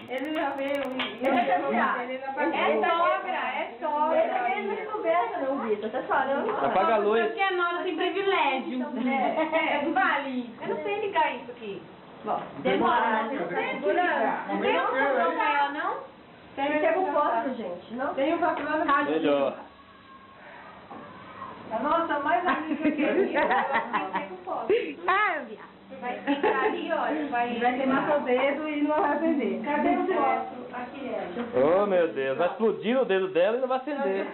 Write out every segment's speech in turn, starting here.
Ele já veio. É sogra. Ele não conversa não, Vitor. Tá chorando. Apaga a luz. Porque a nora tem privilégio. Não vale. Eu não sei ligar isso aqui. Bom, demora. Não tem opção pra ela, não? Tem que ter com fósforo, gente. Não tem o papel. Melhor. A nossa mais amiga que ele. Ah, viado. Vai ficar ali, olha. Vai queimar seu dedo e não vai acender. Cadê o fósforo? Aqui é. Oh, meu Deus. Vai explodir o dedo dela e não vai acender.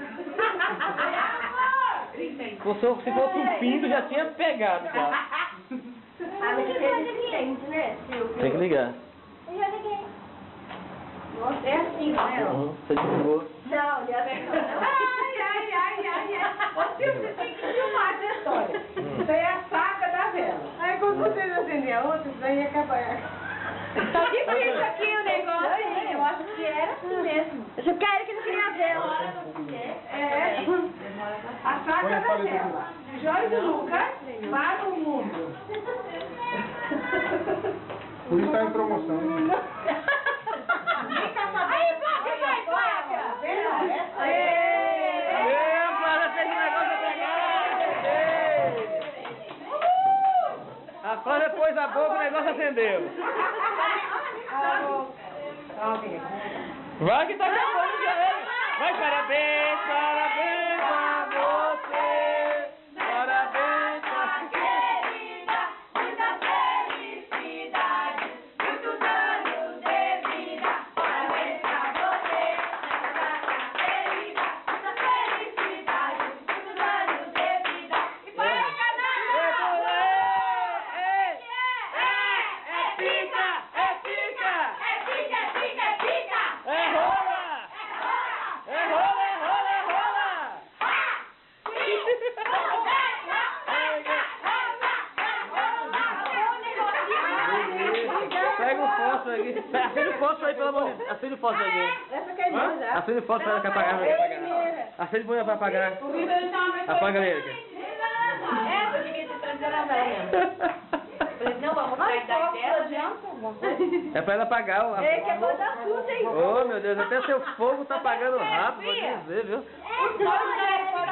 Se fosse um pinto, já tinha pegado. Já. Ah, mas ele entende, né? Tem que ligar. Nossa, é assim, né? Você desligou. Não, ele é assim. Ô, Silvio, você tem que filmar essa história. Isso aí é a saca da vela. Aí quando vocês acendem a outra, isso daí ia acabar. Tá difícil aqui o negócio. Eu acho que era assim mesmo. Eu quero que não queria vela. É. A saca da vela. Jorge Lucas para o mundo. Por isso tá em promoção. Aí, placa, vai, placa. A Clara pôs a boca e o negócio acendeu. Vai que tá acabando já ele. Vai, parabéns, parabéns a você. Parabéns a Querida, muita felicidade, muitos anos de vida. Parabéns pra você, querida, muita felicidade, muitos anos de vida. E para a canal! Pega o fósforo aqui. Acende o fósforo aí, pelo amor de Deus. Acende o fósforo aí. Essa que é minha já. Acende o fósforo aí, que apagar. Acende o punho pra apagar. Apaga ele. Essa devia ter trazido a vela mesmo. Não, vamos sair daí dela, É pra ela apagar o... Ei, que é coisa suja, hein? Oh, meu Deus, até seu fogo tá apagando rápido, vou dizer, viu?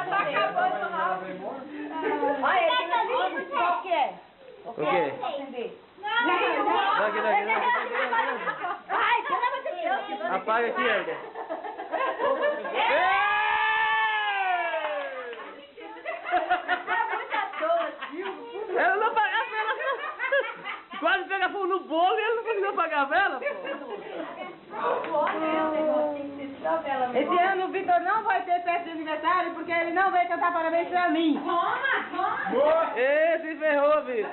tá acabando rápido. Olha, esse aqui, qual que é? O quê? Daqui. Ai, pelo amor de Deus. Apaga aqui, Helga. Ela não apagou a vela. Quase pega fogo no bolo e ele não conseguiu apagar a vela, pô. Esse ano o Vitor não vai ter festa de aniversário porque ele não veio cantar parabéns pra mim. Boa! Ê, se ferrou, Vitor.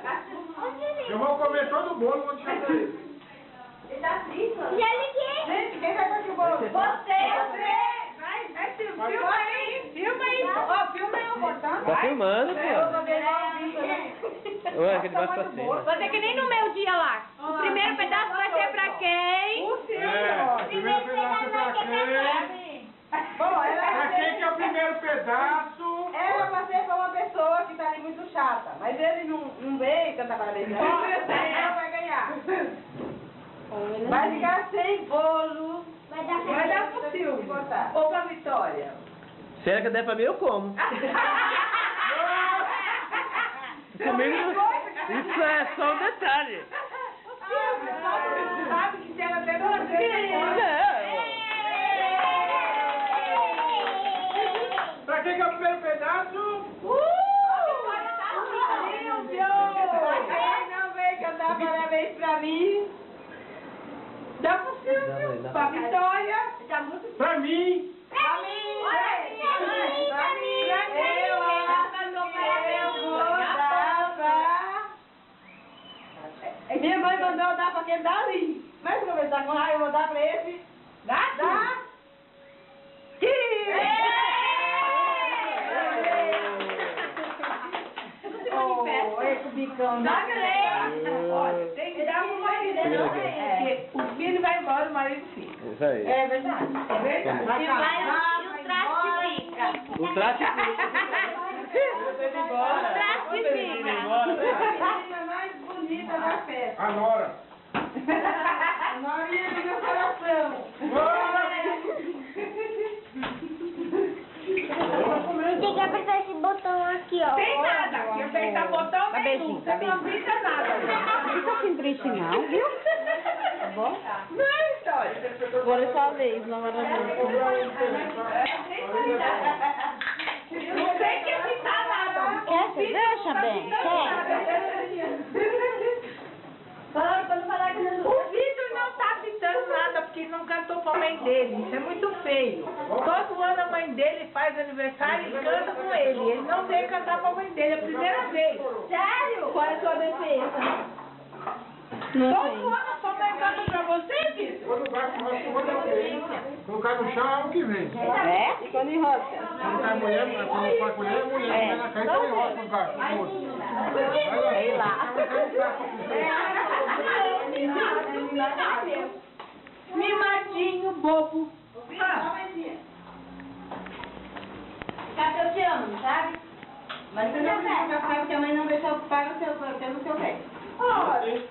Eu vou comer todo o bolo e vou deixar pra ele. Gente, quem vai fazer o bolo? Você! Vai, filma aí. Ó, filma aí o botão. Tá filmando, pô. Ué, que de baixo pra cima. Vai ser que nem no meu dia lá. O primeiro pedaço vai ser pra quem? O seu. Primeiro pedaço é pra quem? Bom, Pra quem que é o primeiro pedaço? era pra ser pra uma pessoa que tá ali muito chata. Mas ele não veio cantar parabéns pra mim. Ela vai ganhar. Vai ficar sem bolo. Vai dar pro Silvio. Ou pra Vitória. Se ela que der pra mim, eu como. Comigo, isso é só um detalhe. Silvio, todo mundo sabe que se ela der pra você. Pra quem que é o primeiro pedaço? Silvio! Ele não veio cantar parabéns pra mim. Dá pro Silvio. Dá. Pra Vitória. Pra mim! Pra mim. Minha mãe mandou eu dar pra quem dá ali. Mas se eu conversar com raiva, eu vou dar pra esse. Dá? Esse bicão. Olha, tem que dar pro marido, né? Porque o filho vai embora, o marido fica. Isso aí. É verdade. É verdade. E o traste fica. O traste fica. O traste fica. A menina mais bonita da festa. A Nora! A Maria do meu coração. Tem que apertar esse botão aqui, ó. Tem nada, que apertar botão Dá beijinho, dá você não beijinho. aplica nada. Não fica assim triste não, viu? Tá bom? Não é história. Agora é sua vez, não vai dar Não tem que apitar nada. Quer? Você deixa bem? Quer? O Vitor não tá apitando nada porque ele não cantou pra mãe dele. Isso é muito feio. Todo ano a mãe dele faz aniversário e canta com ele. Ele não veio cantar pra mãe dele, é a primeira vez. Sério? Qual é a sua defesa? Não Todo sei. ano a sua mãe canta pra você, Vitor? Quando vai pro rosto, quando é o quê? Quando cai no chão, é o que vem. É? E quando enrola? Quando cai mulher, quando vai mulher, é mulher. Quando ela cai, então enrola com o cara. Sei lá. Mimadinho, bobo. Sabe, eu te amo, sabe? Mas você não fica porque a mãe não deixou pagar o seu pé. Olha,